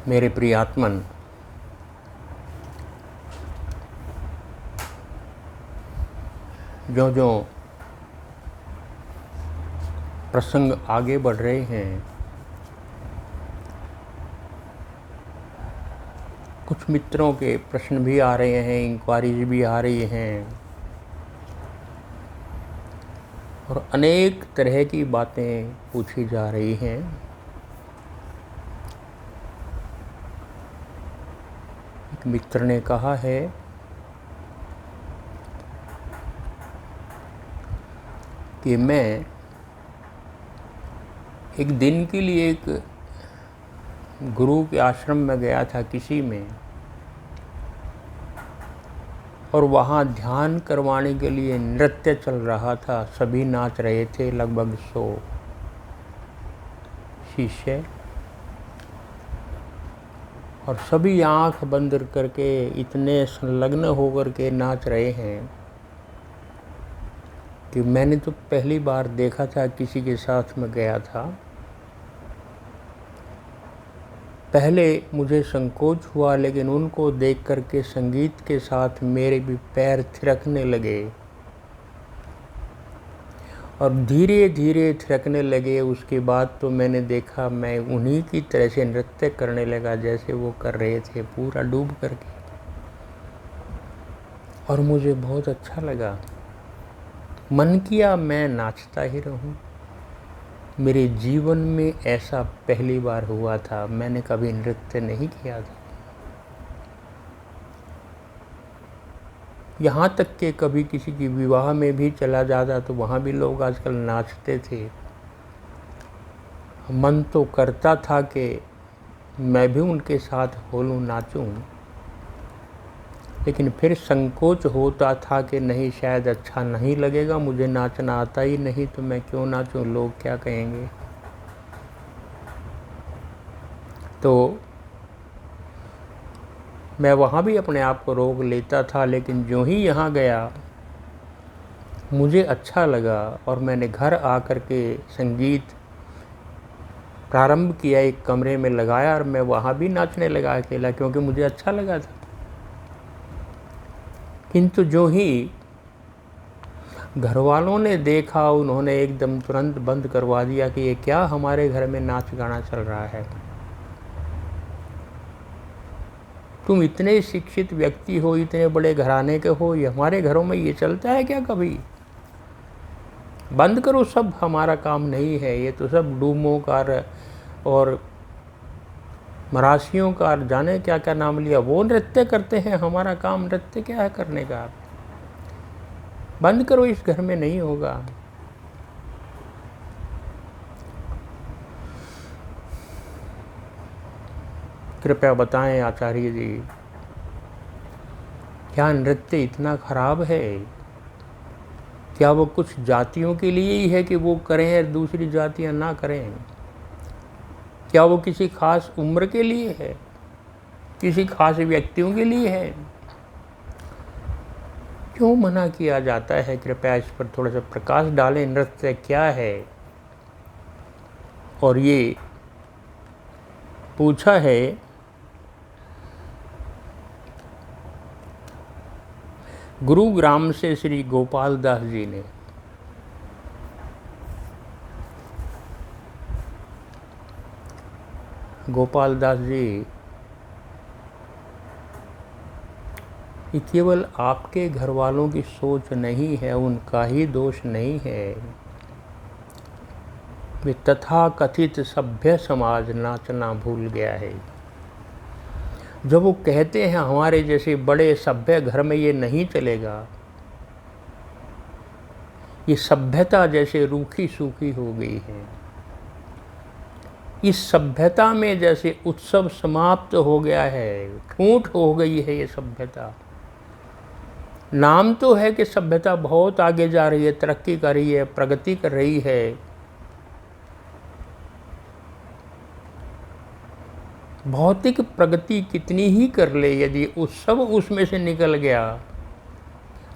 मेरे प्रिय आत्मन, जो जो प्रसंग आगे बढ़ रहे हैं, कुछ मित्रों के प्रश्न भी आ रहे हैं, इंक्वायरीज भी आ रही हैं और अनेक तरह की बातें पूछी जा रही हैं। एक मित्र ने कहा है कि मैं एक दिन के लिए एक गुरु के आश्रम में गया था किसी में, और वहाँ ध्यान करवाने के लिए नृत्य चल रहा था। सभी नाच रहे थे, लगभग 100 शिष्य, और सभी आंख बंद करके इतने संलग्न होकर के नाच रहे हैं कि मैंने तो पहली बार देखा था, किसी के साथ में गया था। पहले मुझे संकोच हुआ, लेकिन उनको देख करके संगीत के साथ मेरे भी पैर थिरकने लगे और धीरे धीरे थिरकने लगे। उसके बाद तो मैंने देखा मैं उन्हीं की तरह से नृत्य करने लगा जैसे वो कर रहे थे, पूरा डूब करके, और मुझे बहुत अच्छा लगा। मन किया मैं नाचता ही रहूं। मेरे जीवन में ऐसा पहली बार हुआ था, मैंने कभी नृत्य नहीं किया था। यहाँ तक कि कभी किसी की विवाह में भी चला जाता तो वहाँ भी लोग आजकल नाचते थे। मन तो करता था कि मैं भी उनके साथ बोलूं, नाचूं, लेकिन फिर संकोच होता था कि नहीं, शायद अच्छा नहीं लगेगा, मुझे नाचना आता ही नहीं तो मैं क्यों नाचूं, लोग क्या कहेंगे। तो मैं वहाँ भी अपने आप को रोक लेता था, लेकिन जो ही यहाँ गया मुझे अच्छा लगा और मैंने घर आकर के संगीत प्रारंभ किया, एक कमरे में लगाया और मैं वहाँ भी नाचने लगा अकेला, क्योंकि मुझे अच्छा लगा था। किंतु जो ही घर वालों ने देखा, उन्होंने एकदम तुरंत बंद करवा दिया कि ये क्या हमारे घर में नाच गाना चल रहा है। तुम इतने शिक्षित व्यक्ति हो, इतने बड़े घराने के हो, ये हमारे घरों में ये चलता है क्या कभी? बंद करो, सब हमारा काम नहीं है। ये तो सब डूमों का और मरासियों का, जाने क्या क्या नाम लिया, वो नृत्य करते हैं। हमारा काम नृत्य क्या है करने का? बंद करो, इस घर में नहीं होगा। कृपया बताएं आचार्य जी, क्या नृत्य इतना खराब है? क्या वो कुछ जातियों के लिए ही है कि वो करें और दूसरी जातियां ना करें? क्या वो किसी खास उम्र के लिए है, किसी खास व्यक्तियों के लिए है? क्यों मना किया जाता है? कृपया इस पर थोड़ा सा प्रकाश डालें। नृत्य क्या है? और ये पूछा है गुरुग्राम से श्री गोपाल दास जी ने। गोपाल दास जी, ये केवल आपके घर वालों की सोच नहीं है, उनका ही दोष नहीं है। वे तथाकथित सभ्य समाज नाचना भूल गया है। जब वो कहते हैं हमारे जैसे बड़े सभ्य घर में ये नहीं चलेगा, ये सभ्यता जैसे रूखी सूखी हो गई है। इस सभ्यता में जैसे उत्सव समाप्त हो गया है, ठूंठ हो गई है ये सभ्यता। नाम तो है कि सभ्यता बहुत आगे जा रही है, तरक्की कर रही है, प्रगति कर रही है, भौतिक प्रगति कितनी ही कर ले, यदि उत्सव उसमें से निकल गया,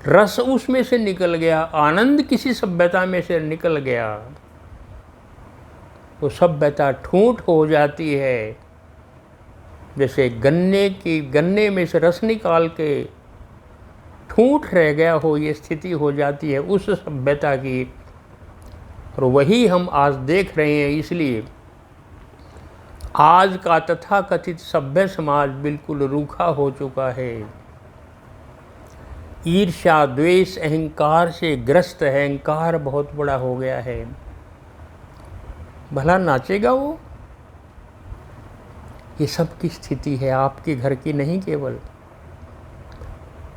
रस उसमें से निकल गया, आनंद किसी सभ्यता में से निकल गया, तो सभ्यता ठूंठ हो जाती है। जैसे गन्ने में से रस निकाल के ठूंठ रह गया हो, ये स्थिति हो जाती है उस सभ्यता की। और वही हम आज देख रहे हैं। इसलिए आज का तथाकथित सभ्य समाज बिल्कुल रूखा हो चुका है। ईर्ष्या, द्वेष, अहंकार से ग्रस्त है। अहंकार बहुत बड़ा हो गया है। भला नाचेगा वो? ये सब की स्थिति है, आपके घर की नहीं केवल।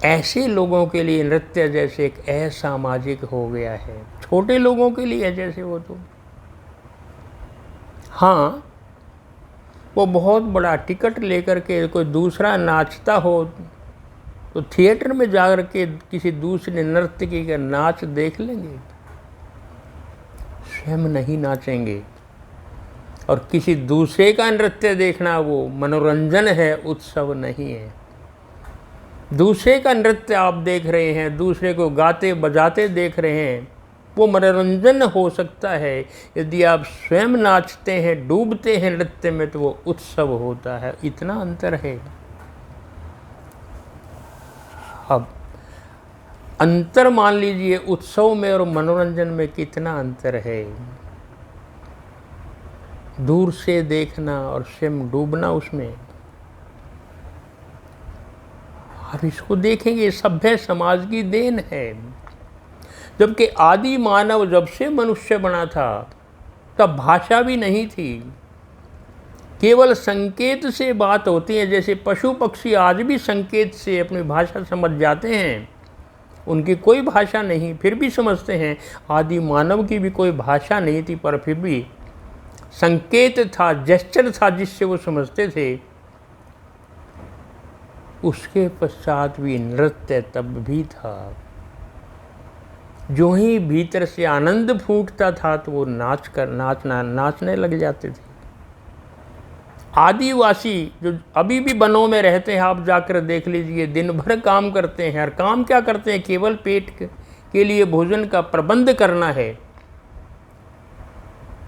ऐसे लोगों के लिए नृत्य जैसे एक असामाजिक हो गया है। छोटे लोगों के लिए जैसे वो तो हाँ, वो बहुत बड़ा टिकट लेकर के कोई दूसरा नाचता हो तो थिएटर में जाकर के किसी दूसरे नर्तकी का नाच देख लेंगे, स्वयं नहीं नाचेंगे। और किसी दूसरे का नृत्य देखना वो मनोरंजन है, उत्सव नहीं है। दूसरे का नृत्य आप देख रहे हैं, दूसरे को गाते बजाते देख रहे हैं, वो मनोरंजन हो सकता है। यदि आप स्वयं नाचते हैं, डूबते हैं नृत्य में, तो वो उत्सव होता है। इतना अंतर है। अब अंतर मान लीजिए, उत्सव में और मनोरंजन में कितना अंतर है। दूर से देखना और स्वयं डूबना उसमें। अब इसको देखेंगे, सभ्य समाज की देन है। जबकि आदि मानव जब से मनुष्य बना था तब भाषा भी नहीं थी, केवल संकेत से बात होती है। जैसे पशु पक्षी आज भी संकेत से अपनी भाषा समझ जाते हैं, उनकी कोई भाषा नहीं फिर भी समझते हैं। आदि मानव की भी कोई भाषा नहीं थी, पर फिर भी संकेत था, जेस्चर था, जिससे वो समझते थे। उसके पश्चात भी नृत्य तब भी था। जो ही भीतर से आनंद फूटता था तो वो नाचने लग जाते थे। आदिवासी जो अभी भी वनों में रहते हैं, आप जाकर देख लीजिए, दिन भर काम करते हैं। और काम क्या करते हैं? केवल पेट के लिए भोजन का प्रबंध करना है।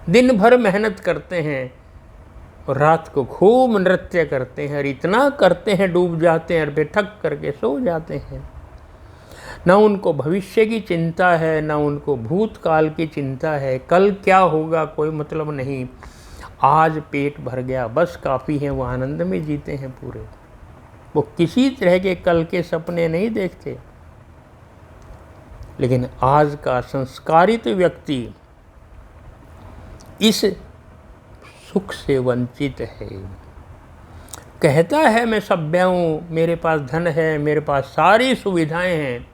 दिन भर मेहनत करते हैं और रात को खूब नृत्य करते हैं। और इतना करते हैं, डूब जाते हैं और बेठक करके सो जाते हैं। न उनको भविष्य की चिंता है, न उनको भूतकाल की चिंता है। कल क्या होगा कोई मतलब नहीं। आज पेट भर गया बस काफ़ी है। वो आनंद में जीते हैं पूरे। वो किसी तरह के कल के सपने नहीं देखते। लेकिन आज का संस्कारित व्यक्ति इस सुख से वंचित है। कहता है मैं सभ्य हूँ, मेरे पास धन है, मेरे पास सारी सुविधाएं हैं।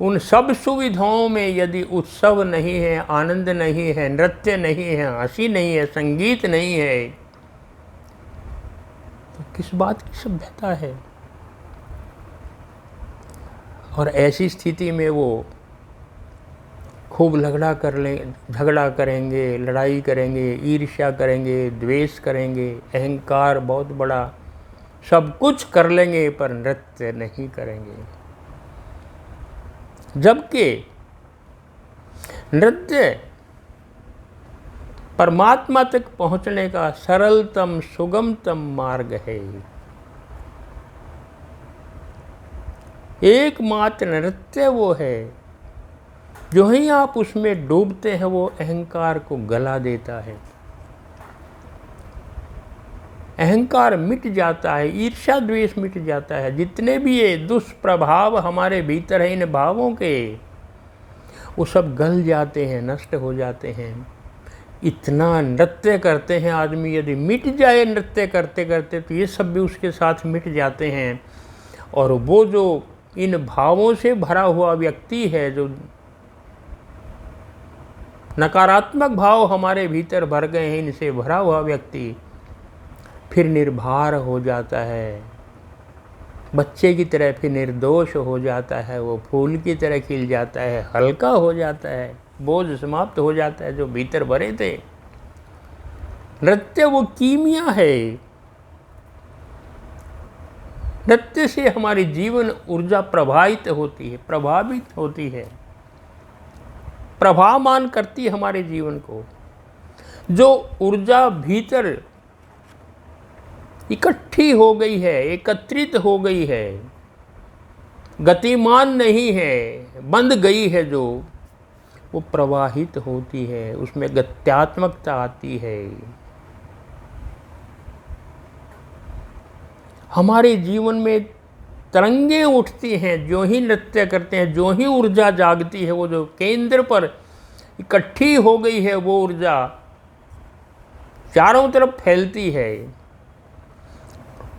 उन सब सुविधाओं में यदि उत्सव नहीं है, आनंद नहीं है, नृत्य नहीं है, हंसी नहीं है, संगीत नहीं है, तो किस बात की सभ्यता है? और ऐसी स्थिति में वो खूब झगड़ा करेंगे, लड़ाई करेंगे, ईर्ष्या करेंगे, द्वेष करेंगे, अहंकार बहुत बड़ा, सब कुछ कर लेंगे पर नृत्य नहीं करेंगे। जबकि नृत्य परमात्मा तक पहुंचने का सरलतम सुगमतम मार्ग है। एकमात्र नृत्य वो है जो ही आप उसमें डूबते हैं, वो अहंकार को गला देता है। अहंकार मिट जाता है, ईर्ष्या द्वेष मिट जाता है। जितने भी ये दुष्प्रभाव हमारे भीतर हैं इन भावों के, वो सब गल जाते हैं, नष्ट हो जाते हैं। इतना नृत्य करते हैं आदमी, यदि मिट जाए नृत्य करते करते तो ये सब भी उसके साथ मिट जाते हैं। और वो जो इन भावों से भरा हुआ व्यक्ति है, जो नकारात्मक भाव हमारे भीतर भर गए हैं, इनसे भरा हुआ व्यक्ति फिर निर्भर हो जाता है, बच्चे की तरह फिर निर्दोष हो जाता है। वो फूल की तरह खिल जाता है, हल्का हो जाता है, बोझ समाप्त हो जाता है जो भीतर भरे थे। नृत्य वो कीमिया है। नृत्य से हमारी जीवन ऊर्जा प्रभावित होती है, प्रभावमान करती है हमारे जीवन को। जो ऊर्जा भीतर इकट्ठी हो गई है, एकत्रित हो गई है, गतिमान नहीं है, बंध गई है, जो वो प्रवाहित होती है, उसमें गत्यात्मकता आती है। हमारे जीवन में तरंगे उठती हैं, जो ही नृत्य करते हैं, जो ही ऊर्जा जागती है, वो जो केंद्र पर इकट्ठी हो गई है, वो ऊर्जा चारों तरफ फैलती है।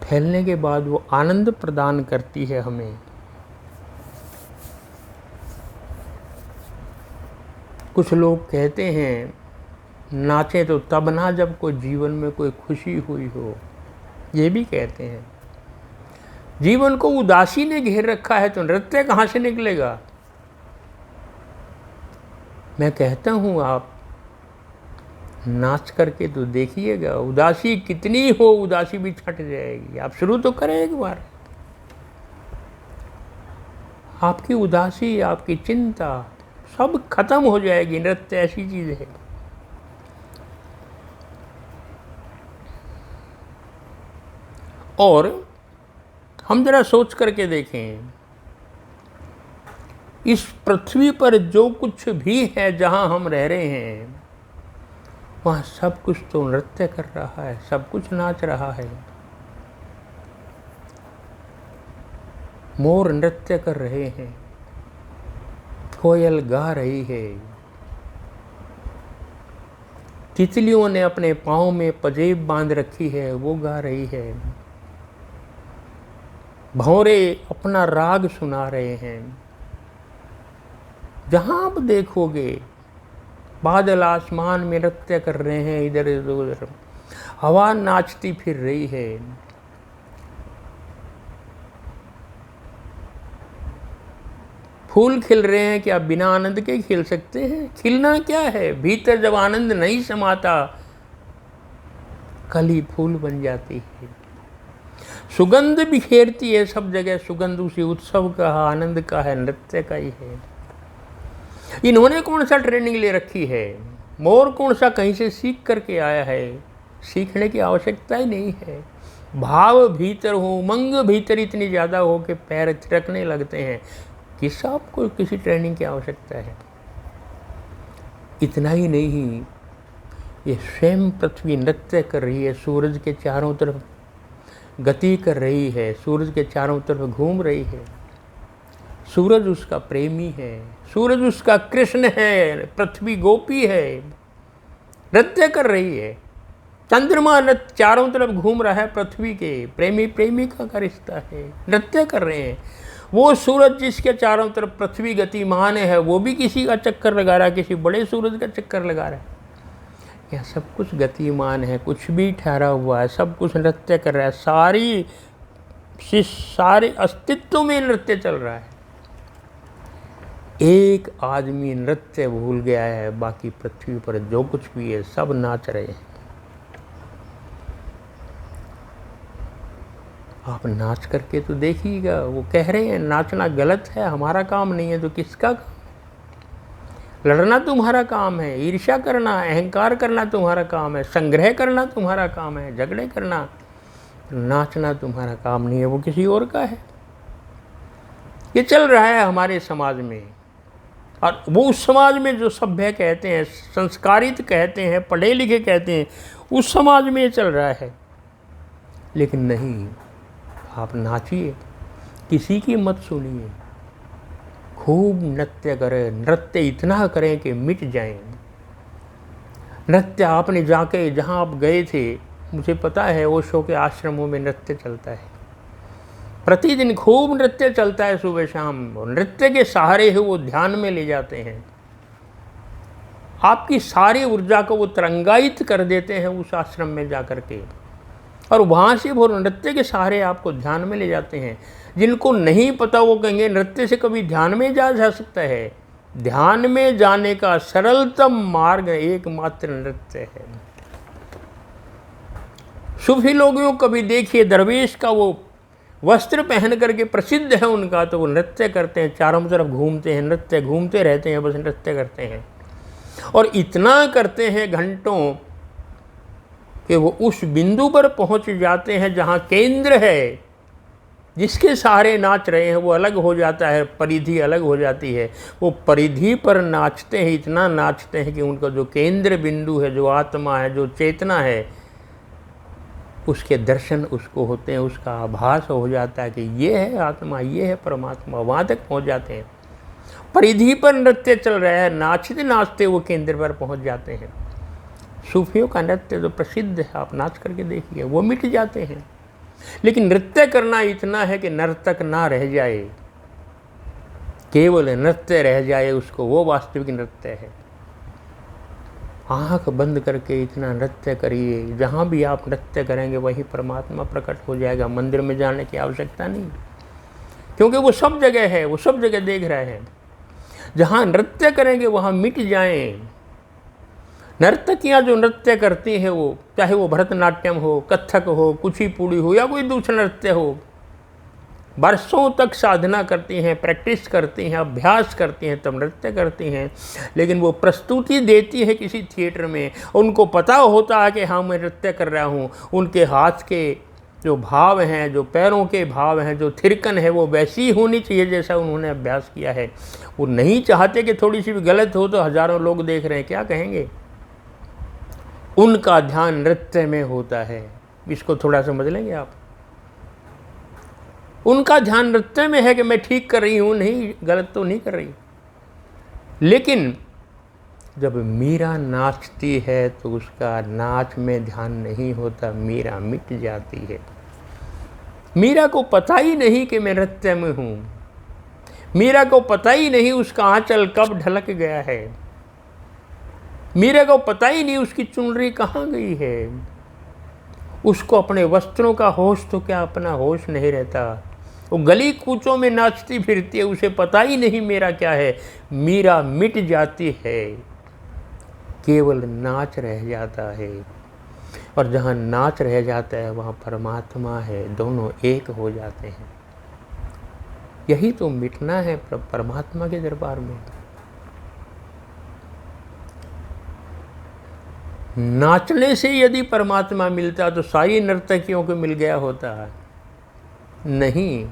फैलने के बाद वो आनंद प्रदान करती है हमें। कुछ लोग कहते हैं नाचें तो तब ना जब कोई जीवन में कोई खुशी हुई हो, ये भी कहते हैं। जीवन को उदासी ने घेर रखा है तो नृत्य कहाँ से निकलेगा। मैं कहता हूँ आप नाच करके तो देखिएगा, उदासी कितनी हो उदासी भी छट जाएगी। आप शुरू तो करें एक बार। आपकी उदासी, आपकी चिंता सब खत्म हो जाएगी। नृत्य ऐसी चीज है। और हम जरा सोच करके देखें, इस पृथ्वी पर जो कुछ भी है, जहां हम रह रहे हैं, वहाँ सब कुछ तो नृत्य कर रहा है, सब कुछ नाच रहा है। मोर नृत्य कर रहे हैं, कोयल गा रही है, तितलियों ने अपने पाँव में पजेब बांध रखी है, वो गा रही है। भौरे अपना राग सुना रहे हैं। जहाँ आप देखोगे बादल आसमान में नृत्य कर रहे हैं, इधर उधर हवा नाचती फिर रही है। फूल खिल रहे हैं, क्या बिना आनंद के खिल सकते हैं? खिलना क्या है, भीतर जब आनंद नहीं समाता कली फूल बन जाती है। सुगंध बिखेरती है सब जगह, सुगंध उसी उत्सव का, आनंद का है, नृत्य का ही है। इन्होंने कौन सा ट्रेनिंग ले रखी है? मोर कौन सा कहीं से सीख करके आया है? सीखने की आवश्यकता ही नहीं है। भाव भीतर हो, उमंग भीतर इतनी ज़्यादा हो कि पैर थिरकने लगते हैं। किस आपको किसी ट्रेनिंग की आवश्यकता है? इतना ही नहीं, ये स्वयं पृथ्वी नृत्य कर रही है, सूरज के चारों तरफ गति कर रही है, सूरज के चारों तरफ घूम रही है। सूरज उसका प्रेमी है, सूरज उसका कृष्ण है, पृथ्वी गोपी है, नृत्य कर रही है। चंद्रमा नृत्य चारों तरफ घूम रहा है, पृथ्वी के प्रेमी प्रेमिका का रिश्ता है, नृत्य कर रहे हैं। वो सूरज जिसके चारों तरफ पृथ्वी गतिमान है, वो भी किसी का चक्कर लगा रहा है, किसी बड़े सूरज का चक्कर लगा रहा है। यह सब कुछ गतिमान है, कुछ भी ठहरा हुआ है, सब कुछ नृत्य कर रहा है। सारे अस्तित्व में नृत्य चल रहा है। एक आदमी नृत्य भूल गया है, बाकी पृथ्वी पर जो कुछ भी है सब नाच रहे हैं। आप नाच करके तो देखिएगा। वो कह रहे हैं नाचना गलत है, हमारा काम नहीं है, तो किसका काम? लड़ना तुम्हारा काम है, ईर्ष्या करना, अहंकार करना तुम्हारा काम है, संग्रह करना तुम्हारा काम है, झगड़े करना। नाचना तुम्हारा काम नहीं है, वो किसी और का है। ये चल रहा है हमारे समाज में, और वो उस समाज में जो सभ्य कहते हैं, संस्कारित कहते हैं, पढ़े लिखे कहते हैं, उस समाज में ये चल रहा है। लेकिन नहीं, आप नाचिए, किसी की मत सुनिए, खूब नृत्य करें। नृत्य इतना करें कि मिट जाएं। नृत्य आपने जाके जहाँ आप गए थे, मुझे पता है ओशो के आश्रमों में नृत्य चलता है, प्रतिदिन खूब नृत्य चलता है सुबह शाम। नृत्य के सहारे ही वो ध्यान में ले जाते हैं, आपकी सारी ऊर्जा को वो तरंगायित कर देते हैं उस आश्रम में जा कर के, और वहाँ से वो नृत्य के सहारे आपको ध्यान में ले जाते हैं। जिनको नहीं पता वो कहेंगे नृत्य से कभी ध्यान में जा सकता है? ध्यान में जाने का सरलतम मार्ग एकमात्र नृत्य है। सूफी लोगों को भी देखिए, दरवेश का वो वस्त्र पहन करके प्रसिद्ध है उनका, तो वो नृत्य करते हैं, चारों तरफ घूमते हैं, नृत्य घूमते रहते हैं, बस नृत्य करते हैं। और इतना करते हैं घंटों, कि वो उस बिंदु पर पहुंच जाते हैं जहां केंद्र है, जिसके सहारे नाच रहे हैं वो अलग हो जाता है, परिधि अलग हो जाती है। वो परिधि पर नाचते हैं, इतना नाचते हैं कि उनका जो केंद्र बिंदु है, जो आत्मा है, जो चेतना है, उसके दर्शन उसको होते हैं, उसका आभास हो जाता है कि ये है आत्मा, ये है परमात्मा। वहाँ तक पहुँच जाते हैं। परिधि पर नृत्य चल रहा है, नाचते नाचते वो केंद्र पर पहुँच जाते हैं। सूफियों का नृत्य जो प्रसिद्ध है, आप नाच करके देखिए, वो मिट जाते हैं। लेकिन नृत्य करना इतना है कि नर्तक ना रह जाए, केवल नृत्य रह जाए उसको, वो वास्तविक नृत्य है। आँख बंद करके इतना नृत्य करिए, जहाँ भी आप नृत्य करेंगे वही परमात्मा प्रकट हो जाएगा। मंदिर में जाने की आवश्यकता नहीं, क्योंकि वो सब जगह है, वो सब जगह देख रहे हैं। जहाँ नृत्य करेंगे वहाँ मिट जाएं। नर्तकियाँ जो नृत्य करती हैं, वो चाहे वो भरतनाट्यम हो, कथक हो, कुचिपुड़ी हो या कोई दूसरा नृत्य हो, बरसों तक साधना करती हैं, प्रैक्टिस करती हैं, अभ्यास करती हैं, तब नृत्य करती हैं। लेकिन वो प्रस्तुति देती है किसी थिएटर में, उनको पता होता है कि हाँ मैं नृत्य कर रहा हूँ। उनके हाथ के जो भाव हैं, जो पैरों के भाव हैं, जो थिरकन है, वो वैसी होनी चाहिए जैसा उन्होंने अभ्यास किया है। वो नहीं चाहते कि थोड़ी सी भी गलत हो तो हजारों लोग देख रहे हैं, क्या कहेंगे। उनका ध्यान नृत्य में होता है। इसको थोड़ा समझ लेंगे आप। उनका ध्यान नृत्य में है कि मैं ठीक कर रही हूँ, नहीं गलत तो नहीं कर रही। लेकिन जब मीरा नाचती है तो उसका नाच में ध्यान नहीं होता, मीरा मिट जाती है। मीरा को पता ही नहीं कि मैं नृत्य में हूँ। मीरा को पता ही नहीं उसका आंचल कब ढलक गया है। मीरा को पता ही नहीं उसकी चुनरी कहाँ गई है। उसको अपने वस्त्रों का होश तो क्या, अपना होश नहीं रहता। वो गली कूचों में नाचती फिरती है, उसे पता ही नहीं मेरा क्या है। मीरा मिट जाती है, केवल नाच रह जाता है। और जहाँ नाच रह जाता है वहाँ परमात्मा है, दोनों एक हो जाते हैं। यही तो मिटना है परमात्मा के दरबार में। नाचने से यदि परमात्मा मिलता तो सारी नर्तकियों को मिल गया होता है। नहीं,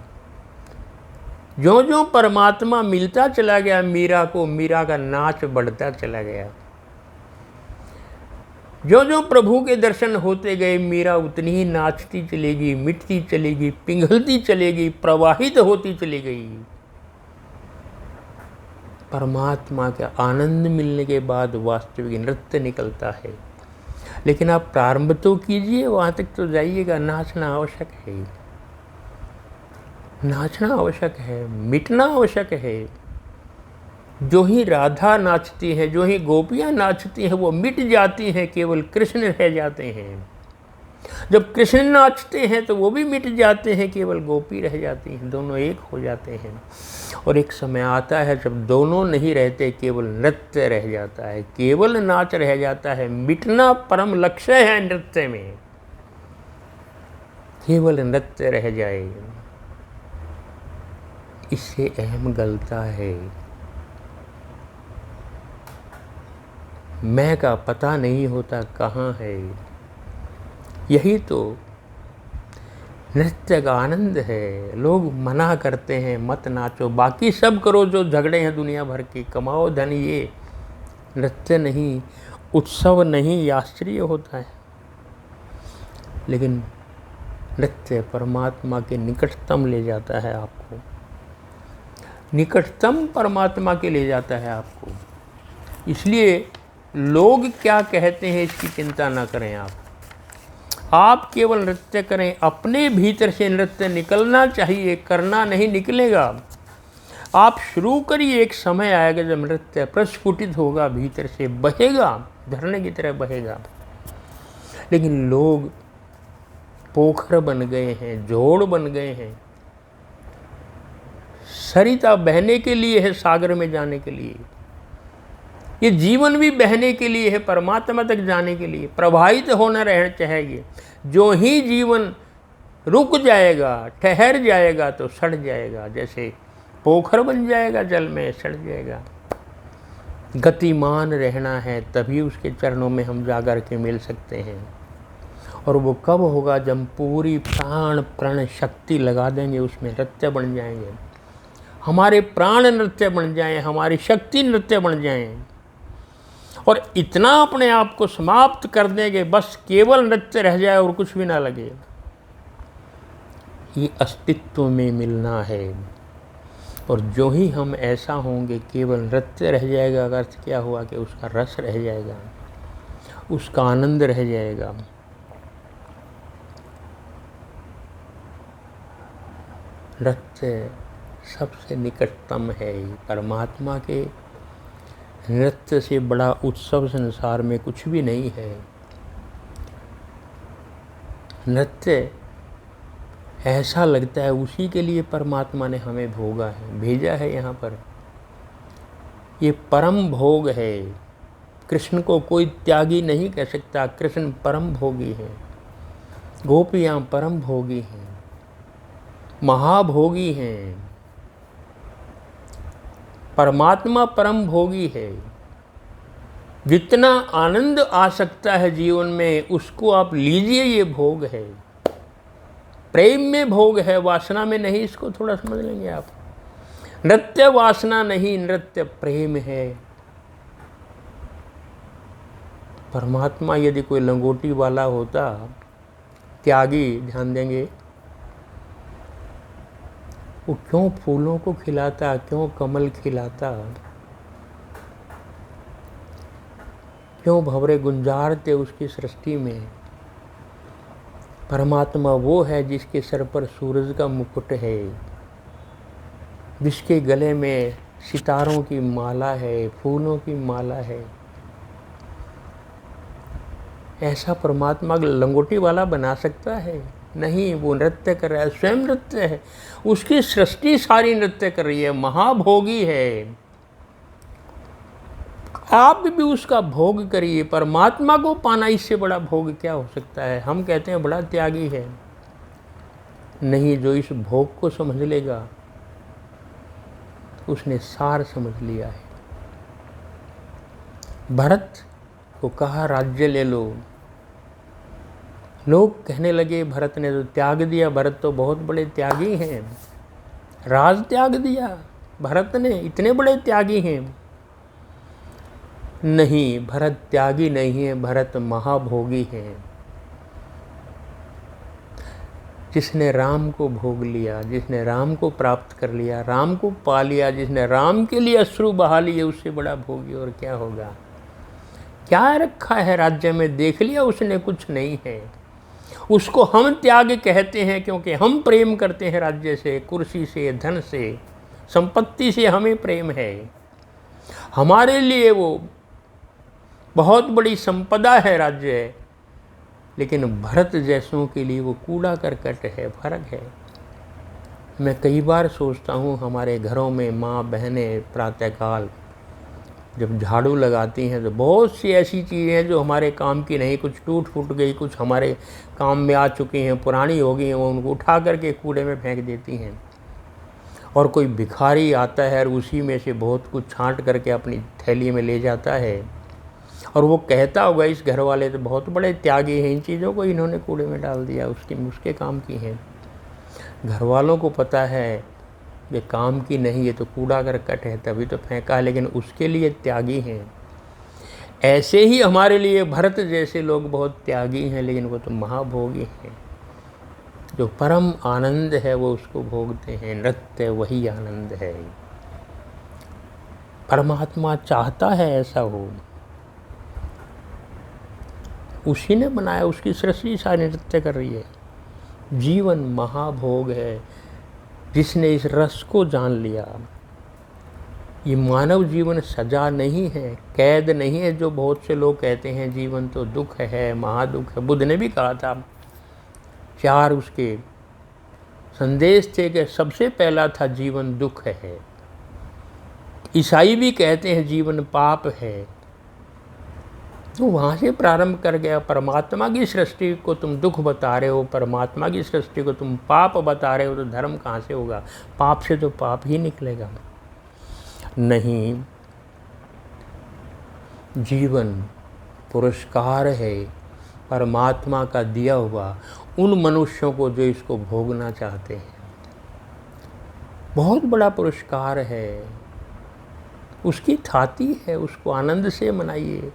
जो जो परमात्मा मिलता चला गया मीरा को, मीरा का नाच बढ़ता चला गया। जो जो प्रभु के दर्शन होते गए, मीरा उतनी ही नाचती चलेगी, मिटती चलेगी, पिघलती चलेगी, प्रवाहित होती चली गई। परमात्मा का आनंद मिलने के बाद वास्तविक नृत्य निकलता है। लेकिन आप प्रारंभ तो कीजिए, वहाँ तक तो जाइएगा। नाचना आवश्यक है, नाचना आवश्यक है, मिटना आवश्यक है। जो ही राधा नाचती है, जो ही गोपियाँ नाचती हैं, वो मिट जाती हैं, केवल कृष्ण रह जाते हैं। जब कृष्ण नाचते हैं तो वो भी मिट जाते हैं, केवल गोपी रह जाती हैं, दोनों एक हो जाते हैं। और एक समय आता है जब दोनों नहीं रहते, केवल नृत्य रह जाता है, केवल नाच रह जाता है। मिटना परम लक्ष्य है नृत्य में, केवल नृत्य रह जाए, इससे अहम गलता है। मैं का पता नहीं होता कहाँ है। यही तो नृत्य का आनंद है। लोग मना करते हैं मत नाचो, बाकी सब करो जो झगड़े हैं दुनिया भर के, कमाओ धन, ये नृत्य नहीं, उत्सव नहीं, आश्चर्य होता है। लेकिन नृत्य परमात्मा के निकटतम ले जाता है आपको, निकटतम परमात्मा के ले जाता है आपको। इसलिए लोग क्या कहते हैं इसकी चिंता ना करें। आप केवल नृत्य करें, अपने भीतर से नृत्य निकलना चाहिए, करना नहीं, निकलेगा। आप शुरू करिए, एक समय आएगा जब नृत्य प्रस्फुटित होगा, भीतर से बहेगा, झरने की तरह बहेगा। लेकिन लोग पोखर बन गए हैं, जोड़ बन गए हैं। सरिता बहने के लिए है, सागर में जाने के लिए। ये जीवन भी बहने के लिए है, परमात्मा तक जाने के लिए, प्रवाहित होना रहना चाहिए। जो ही जीवन रुक जाएगा, ठहर जाएगा तो सड़ जाएगा, जैसे पोखर बन जाएगा, जल में सड़ जाएगा। गतिमान रहना है, तभी उसके चरणों में हम जाकर के मिल सकते हैं। और वो कब होगा? जब पूरी प्राण प्रण शक्ति लगा देंगे, उसमें नृत्य बन जाएंगे। हमारे प्राण नृत्य बन जाएं, हमारी शक्ति नृत्य बन जाएं, और इतना अपने आप को समाप्त कर देंगे, बस केवल नृत्य रह जाए और कुछ भी ना लगे। ये अस्तित्व में मिलना है। और जो ही हम ऐसा होंगे, केवल नृत्य रह जाएगा, अर्थ क्या हुआ कि उसका रस रह जाएगा, उसका आनंद रह जाएगा। नृत्य सबसे निकटतम है। परमात्मा के नृत्य से बड़ा उत्सव संसार में कुछ भी नहीं है। नृत्य ऐसा लगता है उसी के लिए परमात्मा ने हमें भोगा है, भेजा है यहाँ पर। ये परम भोग है। कृष्ण को कोई त्यागी नहीं कह सकता। कृष्ण परम भोगी है, गोपियाँ परम भोगी हैं, महाभोगी हैं। परमात्मा परम भोगी है। जितना आनंद आ सकता है जीवन में, उसको आप लीजिए, ये भोग है। प्रेम में भोग है, वासना में नहीं। इसको थोड़ा समझ लेंगे आप। नृत्य वासना नहीं, नृत्य प्रेम है। परमात्मा यदि कोई लंगोटी वाला होता, त्यागी, ध्यान देंगे, वो क्यों फूलों को खिलाता, क्यों कमल खिलाता, क्यों भंवरे गुंजारते उसकी सृष्टि में। परमात्मा वो है जिसके सर पर सूरज का मुकुट है, जिसके गले में सितारों की माला है, फूलों की माला है। ऐसा परमात्मा लंगोटी वाला बना सकता है? नहीं। वो नृत्य कर रहा है, स्वयं नृत्य है। उसकी सृष्टि सारी नृत्य कर रही है, महाभोगी है। आप भी उसका भोग करिए। परमात्मा को पाना इससे बड़ा भोग क्या हो सकता है? हम कहते हैं बड़ा त्यागी है। नहीं, जो इस भोग को समझ लेगा, उसने सार समझ लिया है। भरत को कहा राज्य ले लो। लोग कहने लगे भरत ने तो त्याग दिया, भरत तो बहुत बड़े त्यागी हैं, राज त्याग दिया भरत ने, इतने बड़े त्यागी हैं। नहीं, भरत त्यागी नहीं है, भरत महाभोगी है। जिसने राम को भोग लिया, जिसने राम को प्राप्त कर लिया, राम को पा लिया, जिसने राम के लिए अश्रु बहा लिए, उससे बड़ा भोगी और क्या होगा? क्या रखा है राज्य में? देख लिया उसने, कुछ नहीं है। उसको हम त्याग कहते हैं क्योंकि हम प्रेम करते हैं राज्य से, कुर्सी से, धन से, संपत्ति से हमें प्रेम है। हमारे लिए वो बहुत बड़ी संपदा है राज्य, लेकिन भरत जैसों के लिए वो कूड़ा करकट है, फर्क है। मैं कई बार सोचता हूँ, हमारे घरों में माँ बहनें प्रातःकाल जब झाड़ू लगाती हैं तो बहुत सी ऐसी चीज़ें हैं जो हमारे काम की नहीं, कुछ टूट फूट गई, कुछ हमारे काम में आ चुकी हैं, पुरानी हो गई हैं, वो उनको उठा करके कूड़े में फेंक देती हैं। और कोई भिखारी आता है और उसी में से बहुत कुछ छांट करके अपनी थैली में ले जाता है, और वो कहता होगा इस घर वाले तो बहुत बड़े त्यागी हैं, इन चीज़ों को इन्होंने कूड़े में डाल दिया, उसके काम की हैं। घर वालों को पता है ये काम की नहीं, ये तो कूड़ा करकट है, तभी तो फेंका है, लेकिन उसके लिए त्यागी हैं। ऐसे ही हमारे लिए भरत जैसे लोग बहुत त्यागी हैं, लेकिन वो तो महाभोगी हैं। जो परम आनंद है वो उसको भोगते हैं। नृत्य वही आनंद है। परमात्मा चाहता है ऐसा हो, उसी ने बनाया, उसकी सृष्टि सारी नृत्य कर रही है। जीवन महाभोग है। जिसने इस रस को जान लिया, ये मानव जीवन सजा नहीं है, कैद नहीं है। जो बहुत से लोग कहते हैं जीवन तो दुख है, महादुख है। बुद्ध ने भी कहा था, 4 उसके संदेश थे कि सबसे पहला था जीवन दुख है। ईसाई भी कहते हैं जीवन पाप है। तो वहाँ से प्रारंभ कर गया। परमात्मा की सृष्टि को तुम दुख बता रहे हो, परमात्मा की सृष्टि को तुम पाप बता रहे हो, तो धर्म कहाँ से होगा? पाप से तो पाप ही निकलेगा। नहीं, जीवन पुरस्कार है, परमात्मा का दिया हुआ उन मनुष्यों को जो इसको भोगना चाहते हैं। बहुत बड़ा पुरस्कार है, उसकी थाती है, उसको आनंद से मनाइए।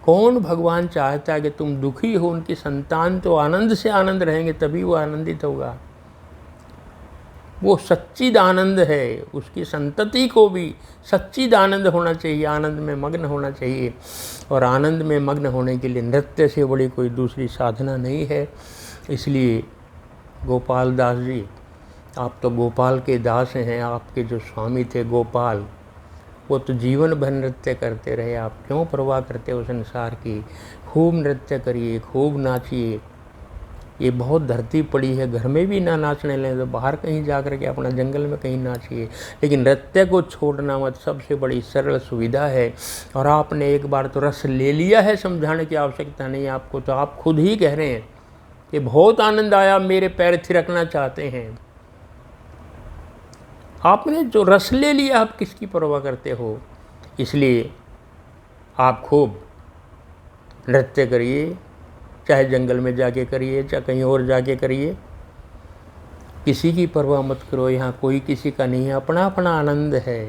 कौन भगवान चाहता है कि तुम दुखी हो? उनकी संतान तो आनंद से आनंद रहेंगे, तभी वो आनंदित होगा। वो सच्चिदानंद है, उसकी संतति को भी सच्चिदानंद होना चाहिए, आनंद में मग्न होना चाहिए। और आनंद में मग्न होने के लिए नृत्य से बड़ी कोई दूसरी साधना नहीं है। इसलिए गोपाल दास जी, आप तो गोपाल के दास हैं। आपके जो स्वामी थे गोपाल, वो तो जीवन भर नृत्य करते रहे। आप क्यों परवाह करते हो संसार की? खूब नृत्य करिए, खूब नाचिए। ये बहुत धरती पड़ी है, घर में भी ना नाचने लें तो बाहर कहीं जा कर के अपना जंगल में कहीं नाचिए, लेकिन नृत्य को छोड़ना मत। सबसे बड़ी सरल सुविधा है। और आपने एक बार तो रस ले लिया है, समझाने की आवश्यकता नहीं आपको। तो आप खुद ही कह रहे हैं कि बहुत आनंद आया, मेरे पैर थिरकना चाहते हैं। आपने जो रस ले लिया, आप किसकी परवाह करते हो? इसलिए आप खूब नृत्य करिए, चाहे जंगल में जाके करिए, चाहे कहीं और जाके करिए। किसी की परवाह मत करो, यहाँ कोई किसी का नहीं है, अपना अपना आनंद है।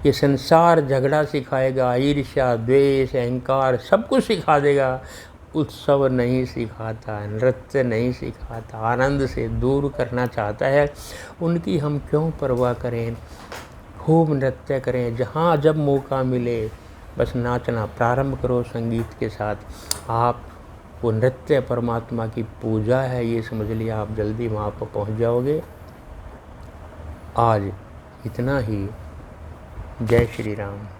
ये संसार झगड़ा सिखाएगा, ईर्ष्या, द्वेष, अहंकार सब कुछ सिखा देगा। उत्सव नहीं सिखाता, नृत्य नहीं सिखाता, आनंद से दूर करना चाहता है। उनकी हम क्यों परवाह करें? खूब नृत्य करें, जहाँ जब मौका मिले बस नाचना प्रारंभ करो संगीत के साथ। आप वो नृत्य परमात्मा की पूजा है, ये समझ लिया, आप जल्दी वहाँ पर पहुँच जाओगे। आज इतना ही। जय श्री राम।